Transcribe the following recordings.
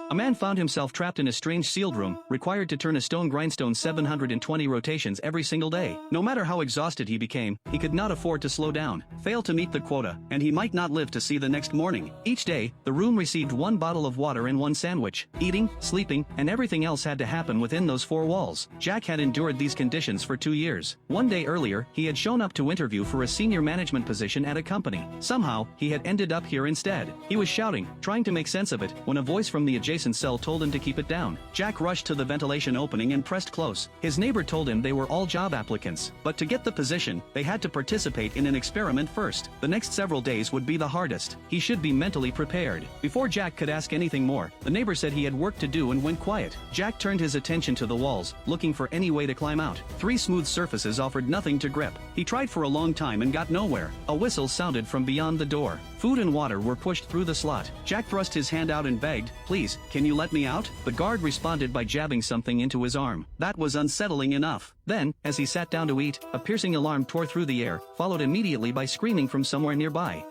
A man found himself trapped in a strange sealed room, required to turn a stone grindstone 720 rotations every single day. No matter how exhausted he became, he could not afford to slow down, fail to meet the quota, and he might not live to see the next morning. Each day, the room received one bottle of water and one sandwich. Eating, sleeping, and everything else had to happen within those four walls. Jack had endured these conditions for 2 years. One day earlier, he had shown up to interview for a senior management position at a company. Somehow, he had ended up here instead. He was shouting, trying to make sense of it, when a voice from the adjacent cell told him to keep it down. Jack rushed to the ventilation opening and pressed close. His neighbor told him they were all job applicants, but to get the position, they had to participate in an experiment first. The next several days would be the hardest. He should be mentally prepared. Before Jack could ask anything more, the neighbor said he had work to do and went quiet. Jack turned his attention to the walls, looking for any way to climb out. 3 smooth surfaces offered nothing to grip. He tried for a long time and got nowhere. A whistle sounded from beyond the door. Food and water were pushed through the slot. Jack thrust his hand out and begged, "Please, can you let me out?" The guard responded by jabbing something into his arm. That was unsettling enough. Then, as he sat down to eat, a piercing alarm tore through the air, followed immediately by screaming from somewhere nearby.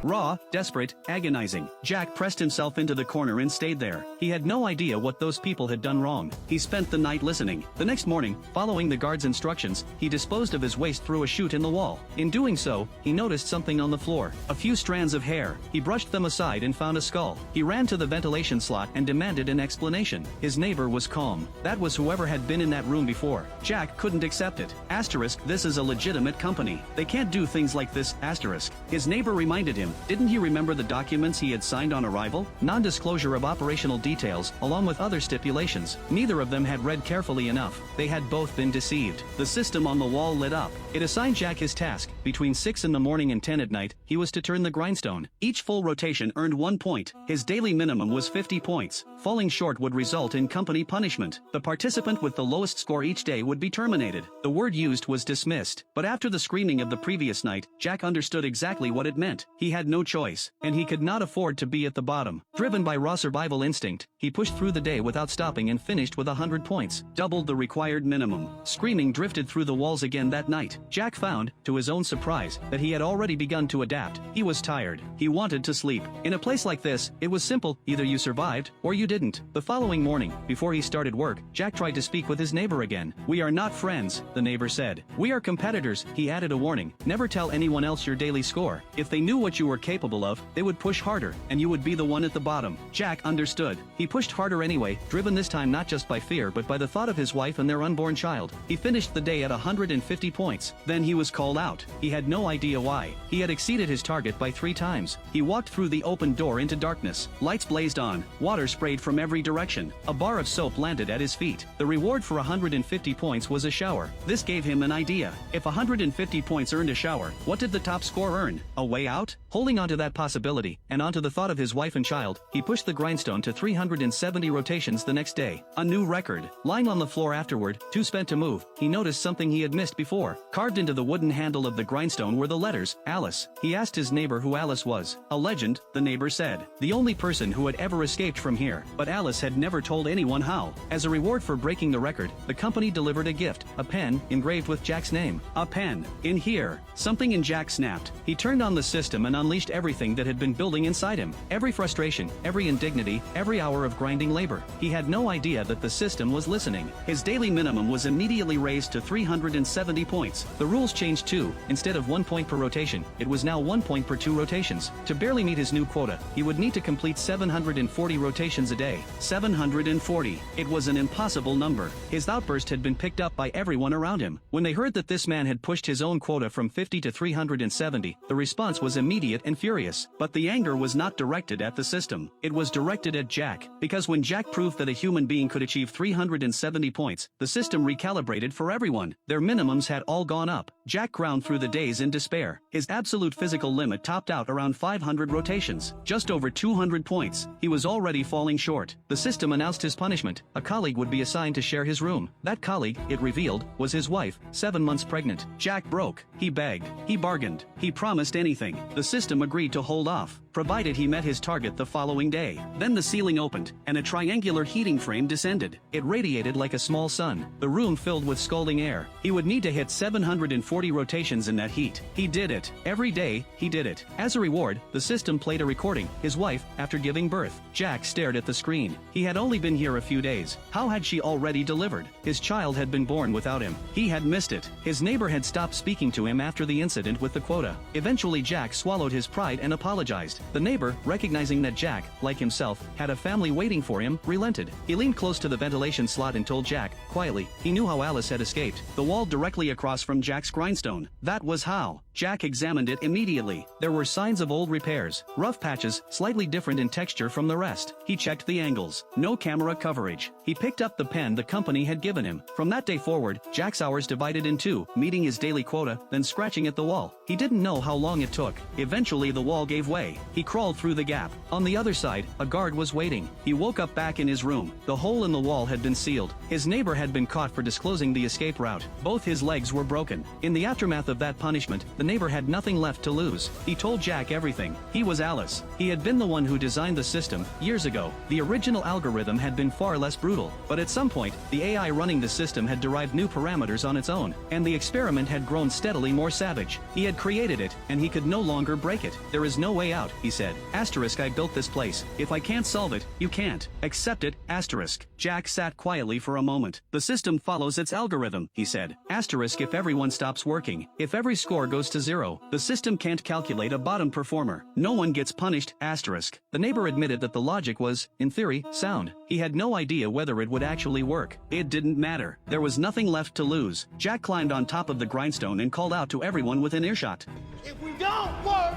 Raw, desperate, agonizing. Jack pressed himself into the corner and stayed there. He had no idea what those people had done wrong. He spent the night listening. The next morning, following the guard's instructions, he disposed of his waste through a chute in the wall. In doing so, he noticed something on the floor. A few strands of hair. He brushed them aside and found a skull. He ran to the ventilation slot and demanded an explanation. His neighbor was calm. That was whoever had been in that room before. Jack couldn't accept it. Asterisk, this is a legitimate company. They can't do things like this, asterisk. His neighbor reminded him. Didn't he remember the documents he had signed on arrival? Non-disclosure of operational details, along with other stipulations. Neither of them had read carefully enough. They had both been deceived. The system on the wall lit up. It assigned Jack his task. Between 6 in the morning and 10 at night, he was to turn the grindstone. Each full rotation earned 1 point. His daily minimum was 50 points. Falling short would result in company punishment. The participant with the lowest score each day would be terminated. The word used was dismissed. But after the screaming of the previous night, Jack understood exactly what it meant. He had no choice, and he could not afford to be at the bottom. Driven by raw survival instinct, he pushed through the day without stopping and finished with 100 points, doubled the required minimum. Screaming drifted through the walls again that night. Jack found, to his own surprise, that he had already begun to adapt. He was tired. He wanted to sleep. In a place like this, it was simple, either you survived, or you didn't. The following morning, before he started work, Jack tried to speak with his neighbor again. "We are not friends," the neighbor said. "We are competitors," he added a warning. "Never tell anyone else your daily score. If they knew what you were capable of, they would push harder, and you would be the one at the bottom." Jack understood. He pushed harder anyway, driven this time not just by fear but by the thought of his wife and their unborn child. He finished the day at 150 points. Then he was called out. He had no idea why. He had exceeded his target by 3 times. He walked through the open door into darkness. Lights blazed on. Water sprayed from every direction. A bar of soap landed at his feet. The reward for 150 points was a shower. This gave him an idea. If 150 points earned a shower, what did the top score earn? A way out? Holding onto that possibility, and onto the thought of his wife and child, he pushed the grindstone to 370 rotations the next day. A new record. Lying on the floor afterward, too spent to move, he noticed something he had missed before. Carved into the wooden handle of the grindstone were the letters, Alice. He asked his neighbor who Alice was. A legend, the neighbor said. The only person who had ever escaped from here. But Alice had never told anyone how. As a reward for breaking the record, the company delivered a gift, a pen, engraved with Jack's name. A pen. In here. Something in Jack snapped. He turned on the system and unleashed everything that had been building inside him. Every frustration, every indignity, every hour of grinding labor. He had no idea that the system was listening. His daily minimum was immediately raised to 370 points. The rules changed too. Instead of 1 point per rotation, it was now 1 point per 2 rotations. To barely meet his new quota, he would need to complete 740 rotations a day. 740. It was an impossible number. His outburst had been picked up by everyone around him. When they heard that this man had pushed his own quota from 50 to 370, the response was immediate and furious. But the anger was not directed at the system. It was directed at Jack. Because when Jack proved that a human being could achieve 370 points, the system recalibrated for everyone. Their minimums had all gone up. Jack ground through the days in despair. His absolute physical limit topped out around 500 rotations. Just over 200 points. He was already falling short. The system announced his punishment. A colleague would be assigned to share his room. That colleague, it revealed, was his wife, 7 months pregnant. Jack broke. He begged. He bargained. He promised anything. The system agreed to hold off. provided he met his target the following day. Then the ceiling opened, and a triangular heating frame descended. It radiated like a small sun, the room filled with scalding air. He would need to hit 740 rotations in that heat. He did it. Every day, he did it. As a reward, the system played a recording, his wife, after giving birth. Jack stared at the screen. He had only been here a few days. How had she already delivered? His child had been born without him. He had missed it. His neighbor had stopped speaking to him after the incident with the quota. Eventually Jack swallowed his pride and apologized. The neighbor, recognizing that Jack, like himself, had a family waiting for him, relented. He leaned close to the ventilation slot and told Jack, quietly, he knew how Alice had escaped. The wall directly across from Jack's grindstone. That was how. Jack examined it immediately. There were signs of old repairs, rough patches, slightly different in texture from the rest. He checked the angles. No camera coverage. He picked up the pen the company had given him. From that day forward, Jack's hours divided in two, meeting his daily quota, then scratching at the wall. He didn't know how long it took. Eventually the wall gave way. He crawled through the gap. On the other side, a guard was waiting. He woke up back in his room. The hole in the wall had been sealed. His neighbor had been caught for disclosing the escape route. Both his legs were broken. In the aftermath of that punishment, the neighbor had nothing left to lose. He told Jack everything. He was Alice. He had been the one who designed the system, years ago. The original algorithm had been far less brutal, but at some point, the AI running the system had derived new parameters on its own, and the experiment had grown steadily more savage. He had created it, and he could no longer break it. There is no way out, he said. Asterisk, I built this place. If I can't solve it, you can't. Accept it, asterisk. Jack sat quietly for a moment. The system follows its algorithm, he said. Asterisk, if everyone stops working, if every score goes to zero, the system can't calculate a bottom performer. No one gets punished, asterisk. The neighbor admitted that the logic was, in theory, sound. He had no idea whether it would actually work. It didn't matter. There was nothing left to lose. Jack climbed on top of the grindstone and called out to everyone within earshot. If we don't work,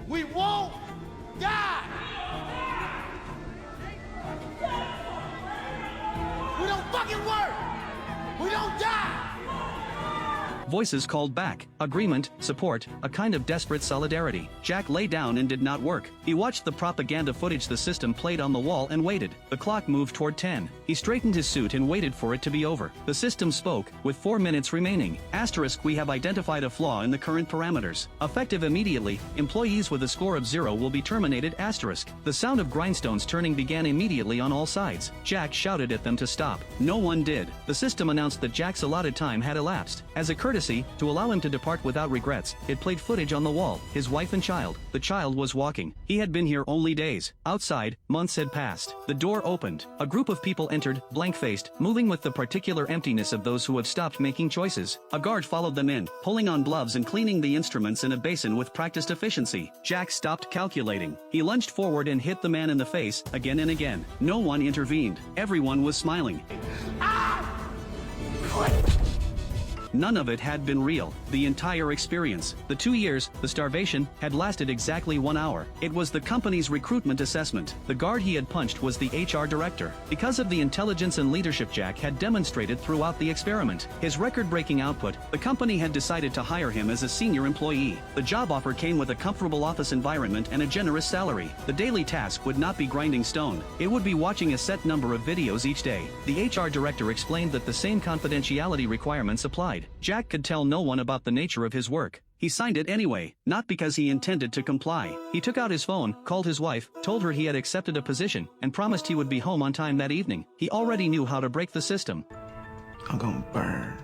we won't die. We don't fucking work. We don't die. Voices called back. Agreement, support, a kind of desperate solidarity. Jack lay down and did not work. He watched the propaganda footage the system played on the wall and waited. The clock moved toward 10. He straightened his suit and waited for it to be over. The system spoke, with 4 minutes remaining. Asterisk, we have identified a flaw in the current parameters. Effective immediately, employees with a score of 0 will be terminated, asterisk. The sound of grindstones turning began immediately on all sides. Jack shouted at them to stop. No one did. The system announced that Jack's allotted time had elapsed. As a courtesy, to allow him to depart without regrets, it played footage on the wall, his wife and child. The child was walking. He had been here only days. Outside, months had passed. The door opened. A group of people entered, blank-faced, moving with the particular emptiness of those who have stopped making choices. A guard followed them in, pulling on gloves and cleaning the instruments in a basin with practiced efficiency. Jack stopped calculating. He lunged forward and hit the man in the face, again and again. No one intervened. Everyone was smiling. None of it had been real. The entire experience, the 2 years, the starvation, had lasted exactly 1 hour. It was the company's recruitment assessment. The guard he had punched was the HR director. Because of the intelligence and leadership Jack had demonstrated throughout the experiment, his record-breaking output, the company had decided to hire him as a senior employee. The job offer came with a comfortable office environment and a generous salary. The daily task would not be grinding stone. It would be watching a set number of videos each day. The HR director explained that the same confidentiality requirements applied. Jack could tell no one about the nature of his work. He signed it anyway, not because he intended to comply. He took out his phone, called his wife, told her he had accepted a position, and promised he would be home on time that evening. He already knew how to break the system. I'm gonna burn